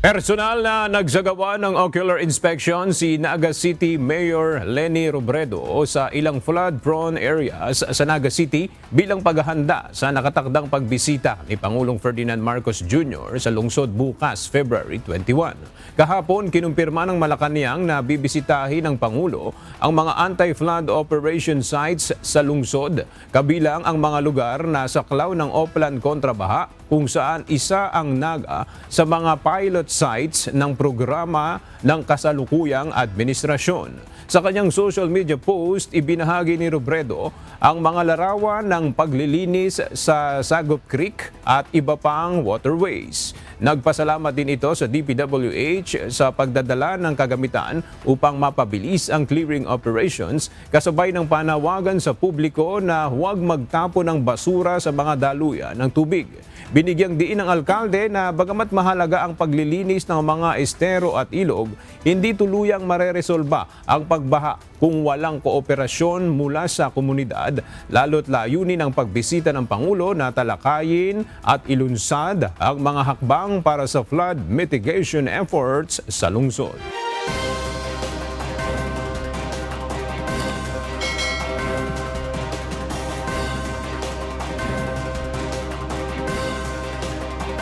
Personal na nagsagawa ng ocular inspection si Naga City Mayor Leni Robredo sa ilang flood-prone areas sa Naga City bilang paghahanda sa nakatakdang pagbisita ni Pangulong Ferdinand Marcos Jr. sa lungsod bukas, February 21. Kahapon, kinumpirma ng Malacanang na bibisitahin ng Pangulo ang mga anti-flood operation sites sa lungsod, kabilang ang mga lugar na saklaw ng Oplan kontrabaha kung saan isa ang Naga sa mga pilot sites ng programa ng kasalukuyang administrasyon. Sa kanyang social media post, ibinahagi ni Robredo ang mga larawan ng paglilinis sa Sagop Creek at iba pang waterways. Nagpasalamat din ito sa DPWH sa pagdadala ng kagamitan upang mapabilis ang clearing operations, kasabay ng panawagan sa publiko na huwag magtapon ng basura sa mga daluyan ng tubig. Binigyang diin ng alkalde na bagamat mahalaga ang paglilinis ng mga estero at ilog, hindi tuluyang mareresolba ang pagbaha kung walang kooperasyon mula sa komunidad, lalo't layunin ang pagbisita ng Pangulo na talakayin at ilunsad ang mga hakbang para sa flood mitigation efforts sa lungsod.